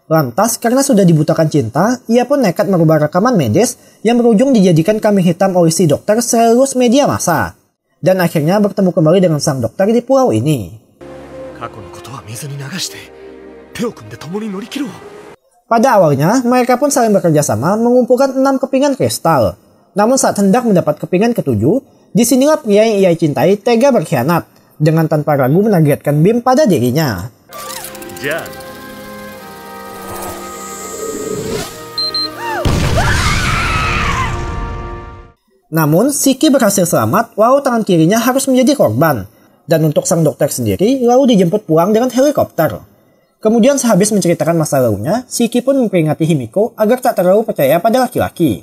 Speaker 2: Lantas, karena sudah dibutakan cinta, ia pun nekat merubah rekaman medis yang berujung dijadikan kambing hitam oleh si dokter selus media massa. Dan akhirnya bertemu kembali dengan sang dokter di pulau ini. Pada awalnya, mereka pun saling bekerja sama mengumpulkan 6 kepingan kristal. Namun saat hendak mendapat kepingan ketujuh, disinilah pria yang ia cintai tega berkhianat, dengan tanpa ragu menargetkan bim pada dirinya. Namun, Shiki berhasil selamat walau tangan kirinya harus menjadi korban. Dan untuk sang dokter sendiri, lalu dijemput pulang dengan helikopter. Kemudian sehabis menceritakan masa lalunya, Shiki pun memperingati Himiko agar tak terlalu percaya pada laki-laki.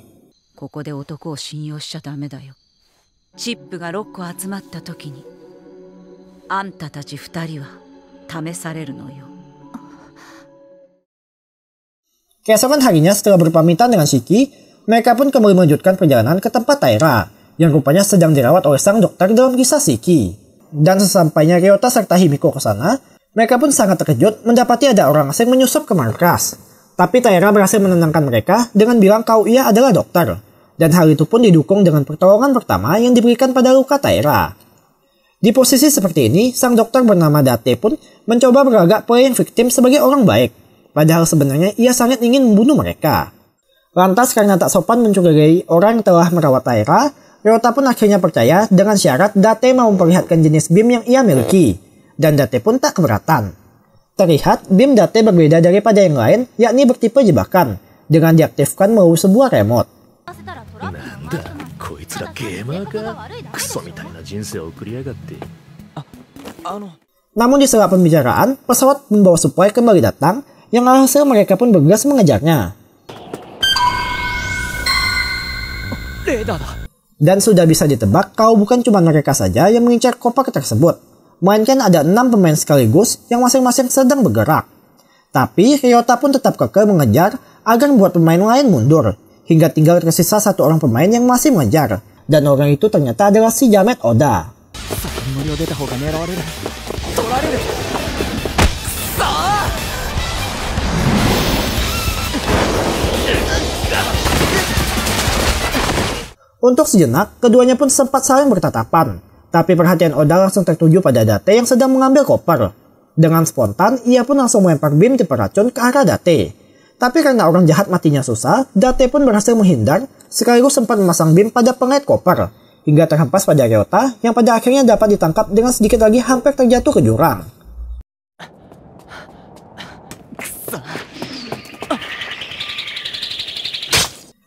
Speaker 2: Keesokan harinya setelah berpamitan dengan Shiki, mereka pun kembali melanjutkan perjalanan ke tempat Taira, yang rupanya sedang dirawat oleh sang dokter dalam kisah Shiki. Dan sesampainya Ryota serta Himiko ke sana, mereka pun sangat terkejut mendapati ada orang asing menyusup ke markas. Tapi Taira berhasil menenangkan mereka dengan bilang kalau ia adalah dokter. Dan hal itu pun didukung dengan pertolongan pertama yang diberikan pada luka Taira. Di posisi seperti ini, sang dokter bernama Date pun mencoba berlagak playing victim sebagai orang baik. Padahal sebenarnya ia sangat ingin membunuh mereka. Lantas karena tak sopan mencurigai orang yang telah merawat Taira, Ryota pun akhirnya percaya dengan syarat Date mau memperlihatkan jenis bim yang ia miliki. Dan Date pun tak keberatan. Terlihat bim Date berbeda daripada yang lain, yakni bertipe jebakan, dengan diaktifkan melalui sebuah remote. Namun di sela pembicaraan, pesawat membawa suplai kembali datang, yang alhasil mereka pun bergegas mengejarnya. Dan sudah bisa ditebak kalau bukan cuma mereka saja yang mengincar koper tersebut, melainkan ada 6 pemain sekaligus yang masing-masing sedang bergerak. Tapi Ryota pun tetap kekeh mengejar agar membuat pemain lain mundur, hingga tinggal tersisa 1 orang pemain yang masih mengejar, dan orang itu ternyata adalah si jamet Oda. Untuk sejenak, keduanya pun sempat saling bertatapan. Tapi perhatian Oda langsung tertuju pada Date yang sedang mengambil koper. Dengan spontan, ia pun langsung melempar beam tipe racun ke arah Date. Tapi karena orang jahat matinya susah, Date pun berhasil menghindar, sekaligus sempat memasang beam pada pengait koper. Hingga terhempas pada Ryota, yang pada akhirnya dapat ditangkap dengan sedikit lagi hampir terjatuh ke jurang.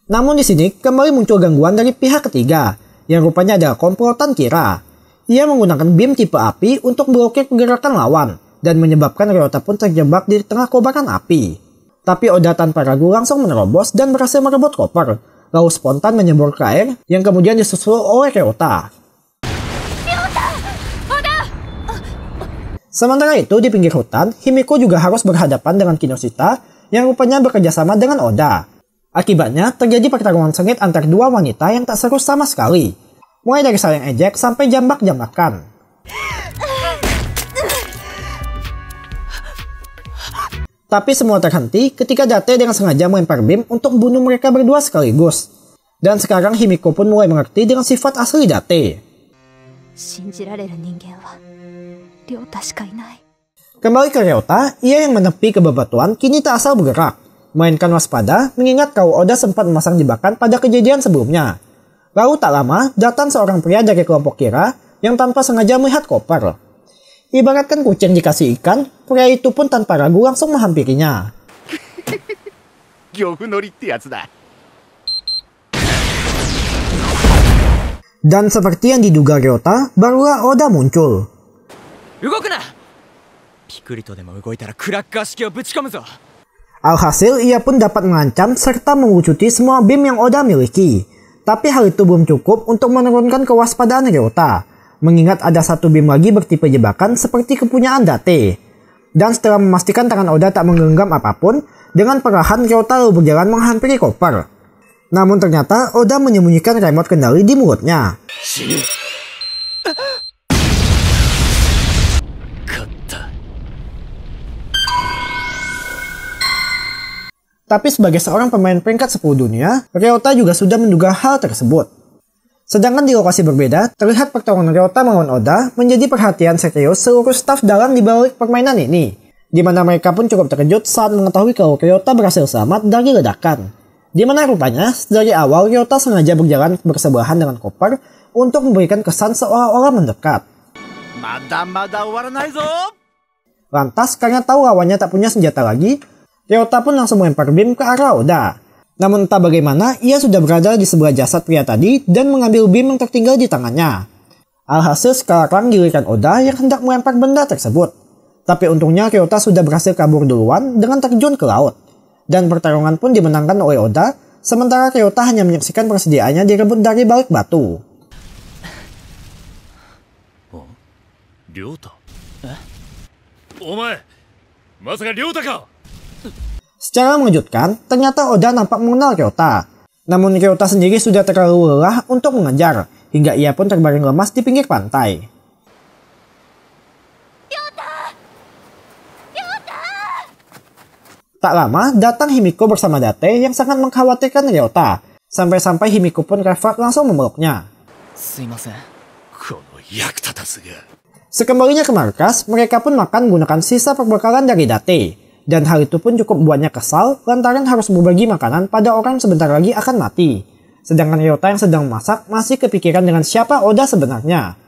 Speaker 2: Namun di sini kembali muncul gangguan dari pihak ketiga, yang rupanya adalah komplotan Kira. Ia menggunakan beam tipe api untuk memblokir pergerakan lawan, dan menyebabkan Ryota pun terjebak di tengah kobaran api. Tapi Oda tanpa ragu langsung menerobos dan berhasil merebut koper, lalu spontan menyembur ke air, yang kemudian disusul oleh Ryota. Sementara itu di pinggir hutan, Himiko juga harus berhadapan dengan Kinoshita, yang rupanya bekerjasama dengan Oda. Akibatnya, terjadi pertarungan sengit antar 2 wanita yang tak seru sama sekali. Mulai dari saling ejek sampai jambak-jambakan. Tapi semua terhenti ketika Date dengan sengaja melempar beam untuk membunuh mereka berdua sekaligus. Dan sekarang Himiko pun mulai mengerti dengan sifat asli Date. Kembali ke Ryota, ia yang menepi ke bebatuan kini tak asal bergerak. Mainkan waspada, mengingat kalau Oda sempat memasang jebakan pada kejadian sebelumnya. Lalu tak lama, datang seorang pria dari kelompok Kira yang tanpa sengaja melihat koper. Ibaratkan kucing dikasih ikan, pria itu pun tanpa ragu langsung menghampirinya. Dan seperti yang diduga Ryota, barulah Oda muncul. Alhasil, ia pun dapat mengancam serta mewujudi semua beam yang Oda miliki. Tapi hal itu belum cukup untuk menurunkan kewaspadaan Ryota, mengingat ada 1 beam lagi bertipe jebakan seperti kepunyaan Date. Dan setelah memastikan tangan Oda tak menggenggam apapun, dengan perlahan Ryota lalu berjalan menghampiri koper. Namun ternyata Oda menyembunyikan remote kendali di mulutnya. Tapi sebagai seorang pemain peringkat 10 dunia, Ryota juga sudah menduga hal tersebut. Sedangkan di lokasi berbeda, terlihat pertarungan Ryota melawan Oda menjadi perhatian serius seluruh staf dalam di balik permainan ini. Di mana mereka pun cukup terkejut saat mengetahui kalau Ryota berhasil selamat dari ledakan. Di mana rupanya, dari awal Ryota sengaja berjalan bersebelahan dengan koper untuk memberikan kesan seolah-olah mendekat. Lantas, karena tahu lawannya tak punya senjata lagi, Ryota pun langsung melempar beam ke arah Oda. Namun entah bagaimana, ia sudah berada di sebelah jasad pria tadi dan mengambil beam yang tertinggal di tangannya. Alhasil sekarang giliran Oda yang hendak melempar benda tersebut. Tapi untungnya Ryota sudah berhasil kabur duluan dengan terjun ke laut. Dan pertarungan pun dimenangkan oleh Oda, sementara Ryota hanya menyaksikan persediaannya direbut dari balik batu.
Speaker 5: Ryota? Omae, masaka Ryota ka?
Speaker 2: Secara mengejutkan, ternyata Oda nampak mengenal Ryota. Namun Ryota sendiri sudah terlalu lelah untuk mengejar, hingga ia pun terbaring lemas di pinggir pantai. Tak lama, datang Himiko bersama Date yang sangat mengkhawatirkan Ryota. Sampai-sampai Himiko pun refleks langsung memeluknya. Sekembalinya ke markas, mereka pun makan menggunakan sisa perbekalan dari Date. Dan hal itu pun cukup membuatnya kesal lantaran harus berbagi makanan pada orang yang sebentar lagi akan mati. Sedangkan Ryota yang sedang memasak masih kepikiran dengan siapa Oda sebenarnya.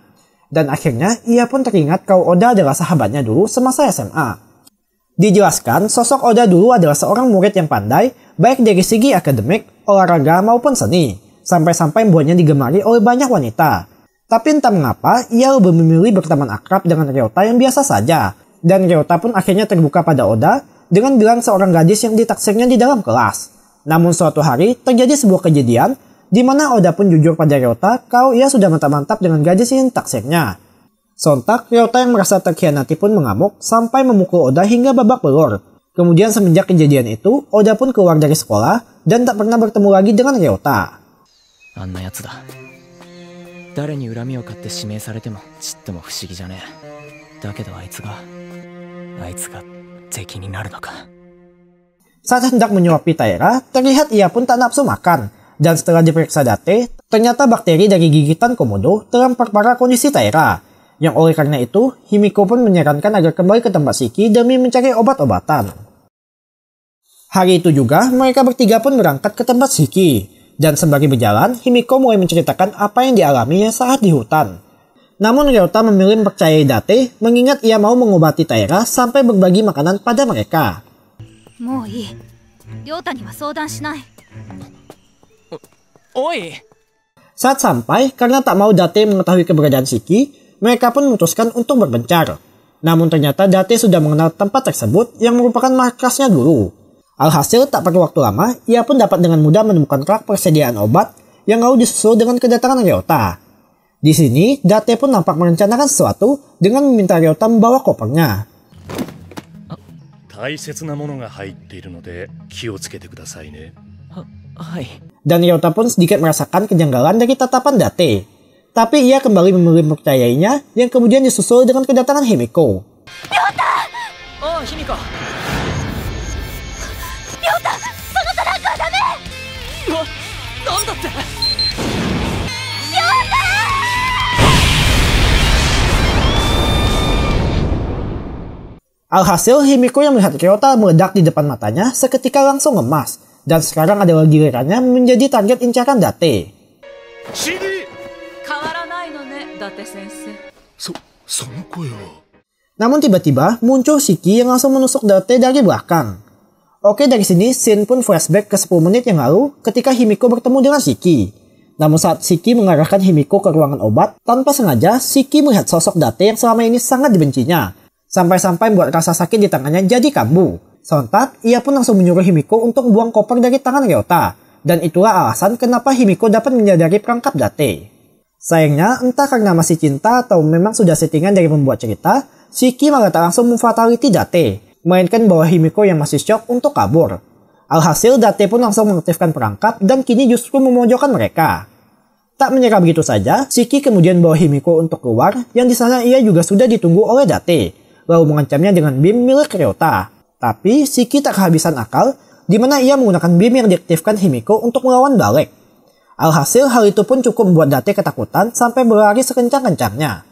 Speaker 2: Dan akhirnya ia pun teringat kalau Oda adalah sahabatnya dulu semasa SMA. Dijelaskan, sosok Oda dulu adalah seorang murid yang pandai, baik dari segi akademik, olahraga maupun seni. Sampai-sampai membuatnya digemari oleh banyak wanita. Tapi entah mengapa, ia lebih memilih berteman akrab dengan Ryota yang biasa saja. Dan Ryota pun akhirnya terbuka pada Oda dengan bilang seorang gadis yang ditaksirnya di dalam kelas. Namun suatu hari, terjadi sebuah kejadian di mana Oda pun jujur pada Ryota kalau ia sudah mantap-mantap dengan gadis yang ditaksirnya. Sontak, Ryota yang merasa terkhianati pun mengamuk sampai memukul Oda hingga babak belur. Kemudian semenjak kejadian itu, Oda pun keluar dari sekolah dan tak pernah bertemu lagi dengan Ryota.
Speaker 3: あんなやつだ。誰に恨みを買って指名されてもちっとも不思議じゃねえ。だけどあいつが敵になるのか。
Speaker 2: Saat hendak menyuapi Taira, terlihat ia pun tak nafsu makan. Dan setelah diperiksa Date, ternyata bakteri dari gigitan Komodo telah memperparah kondisi Taira. Yang oleh karena itu, Himiko pun menyarankan agar kembali ke tempat Shiki demi mencari obat-obatan. Hari itu juga, mereka bertiga pun berangkat ke tempat Shiki. Dan sembari berjalan, Himiko mulai menceritakan apa yang dialaminya saat di hutan. Namun Ryota memilih mempercayai Date, mengingat ia mau mengobati Taira sampai berbagi makanan pada mereka.
Speaker 6: もういい。亮太には相談しない。
Speaker 3: おい。
Speaker 2: Saat sampai, karena tak mau Date mengetahui keberadaan Shiki, mereka pun memutuskan untuk berpencar. Namun ternyata Date sudah mengenal tempat tersebut yang merupakan markasnya dulu. Alhasil tak perlu waktu lama, ia pun dapat dengan mudah menemukan rak persediaan obat yang lalu disusul dengan kedatangan Ryota. Di sini, Date pun nampak merencanakan sesuatu dengan meminta Ryota membawa kopernya.
Speaker 5: 大切なものが入っているので気をつけてくださいね。
Speaker 3: はい。
Speaker 2: Dan Ryota pun sedikit merasakan kejanggalan dari tatapan Date. Tapi ia kembali memilih mempercayainya yang kemudian disusul dengan kedatangan Himiko.
Speaker 6: Ryota!
Speaker 3: Oh, Himiko.
Speaker 6: Ryota! そのトラックはダメ！
Speaker 3: なんだって？
Speaker 2: Alhasil, Himiko yang melihat Ryota meledak di depan matanya seketika langsung lemas. Dan sekarang adalah gilirannya menjadi target incaran Date.
Speaker 5: CD!
Speaker 7: 変わらないのね、伊達先生。
Speaker 5: その声は。
Speaker 2: Namun tiba-tiba muncul Shiki yang langsung menusuk Date dari belakang. Oke, dari sini scene pun flashback ke 10 menit yang lalu ketika Himiko bertemu dengan Shiki. Namun saat Shiki mengarahkan Himiko ke ruangan obat, tanpa sengaja Shiki melihat sosok Date yang selama ini sangat dibencinya. Sampai-sampai membuat rasa sakit di tangannya jadi kambuh. Sontak, ia pun langsung menyuruh Himiko untuk membuang koper dari tangan Ryota. Dan itulah alasan kenapa Himiko dapat menyadari perangkap Date. Sayangnya, entah karena masih cinta atau memang sudah settingan dari pembuat cerita, Shiki malah tak langsung memfatality Date, melainkan bawa Himiko yang masih syok untuk kabur. Alhasil, Date pun langsung mengaktifkan perangkap dan kini justru memojokkan mereka. Tak menyerah begitu saja, Shiki kemudian bawa Himiko untuk keluar, yang di sana ia juga sudah ditunggu oleh Date, lalu mengancamnya dengan beam milik Ryota. Tapi Shiki tak kehabisan akal, di mana ia menggunakan beam yang diaktifkan Himiko untuk melawan balik. Alhasil hal itu pun cukup membuat Date ketakutan sampai berlari sekencang-kencangnya.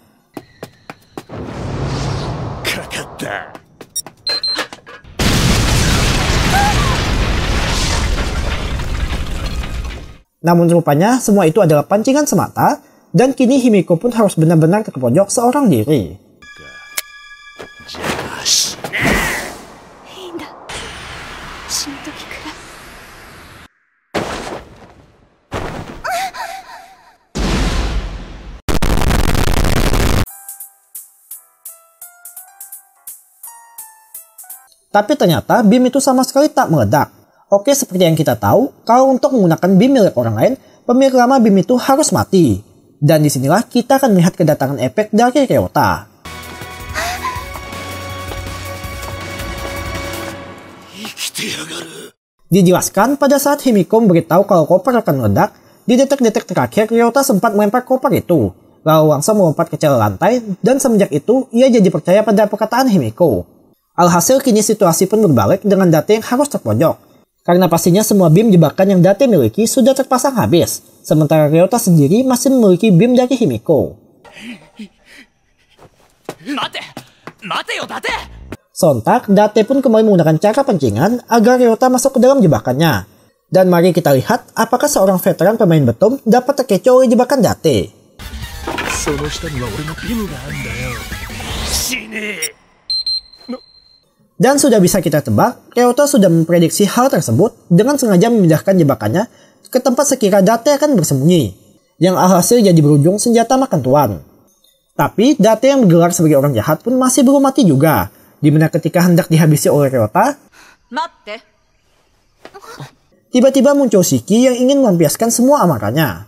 Speaker 2: Namun rupanya semua itu adalah pancingan semata, dan kini Himiko pun harus benar-benar terpojok seorang diri.
Speaker 6: いいんだ。死ぬ時くらい。
Speaker 2: Tapi ternyata beam itu sama sekali tak meledak. Oke, seperti yang kita tahu, kalau untuk menggunakan beam milik orang lain, pemilik lama beam itu harus mati. Dan disinilah kita akan melihat kedatangan efek dari Ryota. Dijelaskan pada saat Himiko memberitahu kalau koper akan meledak, di detik-detik terakhir Ryota sempat melempar koper itu, lalu langsung melompat ke celah lantai, dan semenjak itu ia jadi percaya pada perkataan Himiko. Alhasil kini situasi pun berbalik dengan Date yang harus terpojok, karena pastinya semua beam jebakan yang Date miliki sudah terpasang habis, sementara Ryota sendiri masih memiliki beam dari Himiko.
Speaker 3: Mate yo, Date!
Speaker 2: Sontak, Date pun kembali menggunakan cara pancingan agar Ryota masuk ke dalam jebakannya. Dan mari kita lihat apakah seorang veteran pemain betum dapat terkecoh oleh jebakan Date. Dan sudah bisa kita tebak, Ryota sudah memprediksi hal tersebut dengan sengaja memindahkan jebakannya ke tempat sekira Date akan bersembunyi. yang alhasil jadi berujung senjata makan tuan. Tapi Date yang bergelar sebagai orang jahat pun masih belum mati juga, dimana ketika hendak dihabisi oleh Ryota, tiba-tiba muncul Shiki yang ingin melampiaskan semua amarahnya.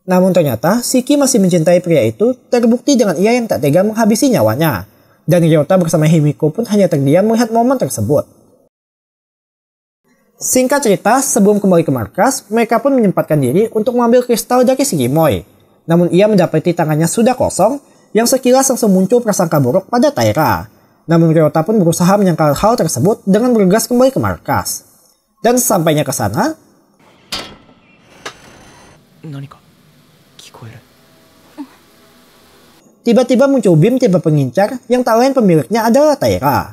Speaker 2: Namun ternyata Shiki masih mencintai pria itu, terbukti dengan ia yang tak tega menghabisi nyawanya. Dan Ryota bersama Himiko pun hanya terdiam melihat momen tersebut. Singkat cerita, sebelum kembali ke markas, mereka pun menyempatkan diri untuk mengambil kristal dari Shigimoy. Namun ia mendapati tangannya sudah kosong, yang sekilas langsung muncul prasangka buruk pada Taira. Namun Ryota pun berusaha menyangkal hal tersebut dengan bergegas kembali ke markas. Dan sesampainya ke sana, tiba-tiba muncul Bim tipe pengincar yang tak lain pemiliknya adalah Taira.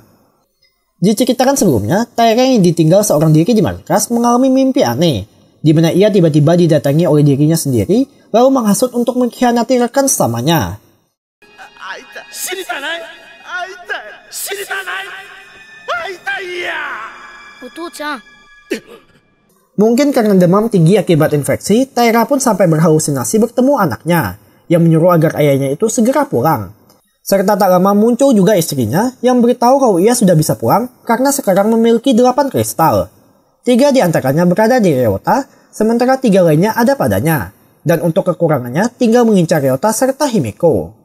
Speaker 2: Diceritakan sebelumnya, Taira yang ditinggal seorang diri di markas mengalami mimpi aneh, di mana ia tiba-tiba didatangi oleh dirinya sendiri, lalu menghasut untuk mengkhianati rekan sesamanya. Mungkin karena demam tinggi akibat infeksi, Taira pun sampai berhalusinasi bertemu anaknya, yang menyuruh agar ayahnya itu segera pulang. Serta tak lama muncul juga istrinya yang beritahu kalau ia sudah bisa pulang karena sekarang memiliki 8 kristal. 3 diantaranya berada di Ryota, sementara 3 lainnya ada padanya. Dan untuk kekurangannya tinggal mengincar Ryota serta Himiko.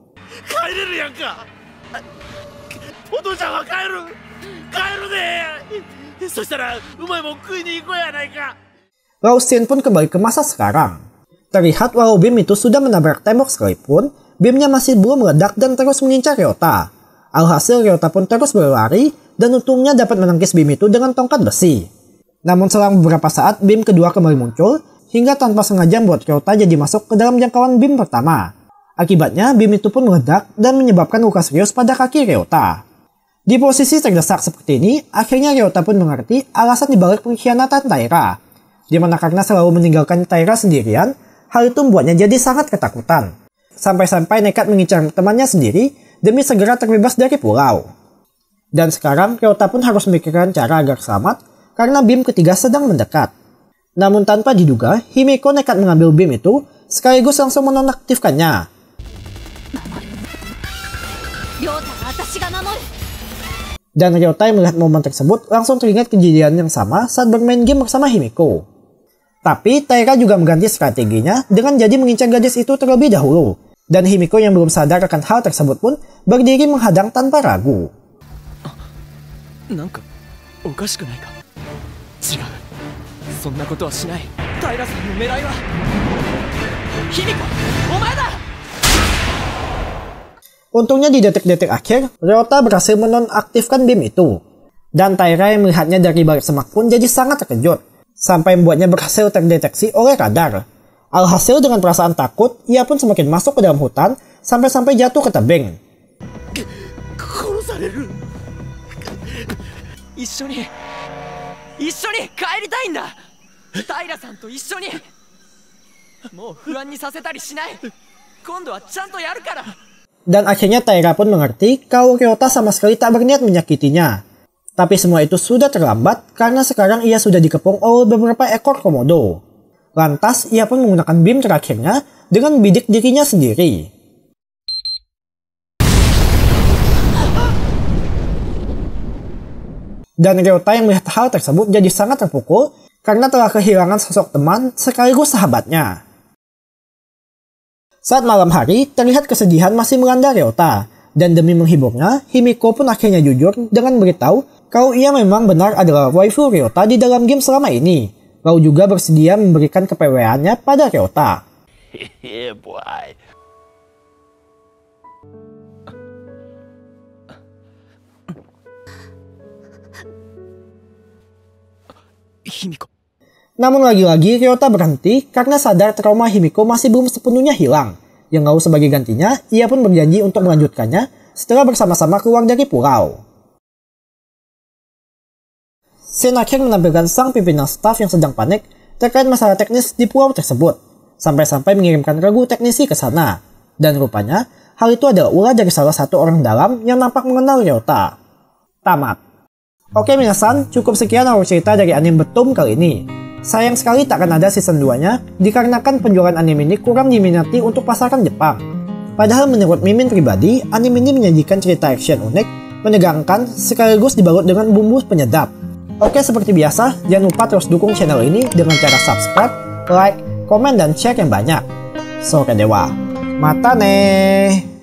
Speaker 2: Lalu Shin pun kembali ke masa sekarang. Terlihat walau Bim itu sudah menabrak tembok sekalipun, Bimnya masih belum meledak dan terus mengincar Ryota. Alhasil Ryota pun terus berlari dan untungnya dapat menangkis Bim itu dengan tongkat besi. Namun selang beberapa saat Bim kedua kembali muncul, hingga tanpa sengaja membuat Ryota jadi masuk ke dalam jangkauan Bim pertama. Akibatnya Bim itu pun meledak dan menyebabkan luka serius pada kaki Ryota. Di posisi terdesak seperti ini, akhirnya Ryota pun mengerti alasan dibalik pengkhianatan Taira. Dimana karena selalu meninggalkan Taira sendirian, hal itu membuatnya jadi sangat ketakutan. Sampai-sampai nekat mengincar temannya sendiri demi segera terbebas dari pulau. Dan sekarang Ryota pun harus memikirkan cara agar selamat karena Bim ketiga sedang mendekat. Namun tanpa diduga, Himiko nekat mengambil Bim itu sekaligus langsung menonaktifkannya. Dan Ryota yang melihat momen tersebut langsung teringat kejadian yang sama saat bermain game bersama Himiko. Tapi Taira juga mengganti strateginya dengan jadi mengincar gadis itu terlebih dahulu. Dan Himiko yang belum sadar akan hal tersebut pun berdiri menghadang tanpa ragu. Untungnya di detik-detik akhir, Ryota berhasil menonaktifkan Bim itu. Dan Taira yang melihatnya dari balik semak pun jadi sangat terkejut. Sampai membuatnya berhasil terdeteksi oleh radar. Alhasil dengan perasaan takut, ia pun semakin masuk ke dalam hutan sampai-sampai jatuh ke tebing. Dan akhirnya Taira pun mengerti kalau Ryota sama sekali tak berniat menyakitinya. Tapi semua itu sudah terlambat karena sekarang ia sudah dikepung oleh beberapa ekor komodo. Lantas ia pun menggunakan Bim terakhirnya dengan bidik dirinya sendiri. Dan Ryota yang melihat hal tersebut jadi sangat terpukul karena telah kehilangan sosok teman sekaligus sahabatnya. Saat malam hari, terlihat kesedihan masih melanda Ryota. Dan demi menghiburnya, Himiko pun akhirnya jujur dengan beritahu kalau ia memang benar adalah waifu Ryota di dalam game selama ini. Lalu juga bersedia memberikan kepeweannya pada Ryota.
Speaker 3: Himiko.
Speaker 2: Namun lagi-lagi Ryota berhenti karena sadar trauma Himiko masih belum sepenuhnya hilang. Yang lalu sebagai gantinya, ia pun berjanji untuk melanjutkannya setelah bersama-sama keluar dari pulau. Scene akhir menampilkan sang pimpinan staf yang sedang panik terkait masalah teknis di pulau tersebut, sampai-sampai mengirimkan regu teknisi ke sana. Dan rupanya, hal itu adalah ulah dari salah satu orang dalam yang nampak mengenal Ryota. Tamat. Oke minasan, cukup sekian alur cerita dari anime Betum kali ini. Sayang sekali tak akan ada season 2-nya, dikarenakan penjualan anime ini kurang diminati untuk pasaran Jepang. Padahal menurut Mimin pribadi, anime ini menyajikan cerita action unik, menegangkan, sekaligus dibalut dengan bumbu penyedap. Oke, seperti biasa, jangan lupa terus dukung channel ini dengan cara subscribe, like, komen, dan share yang banyak. Sore Dewa. Mata nih.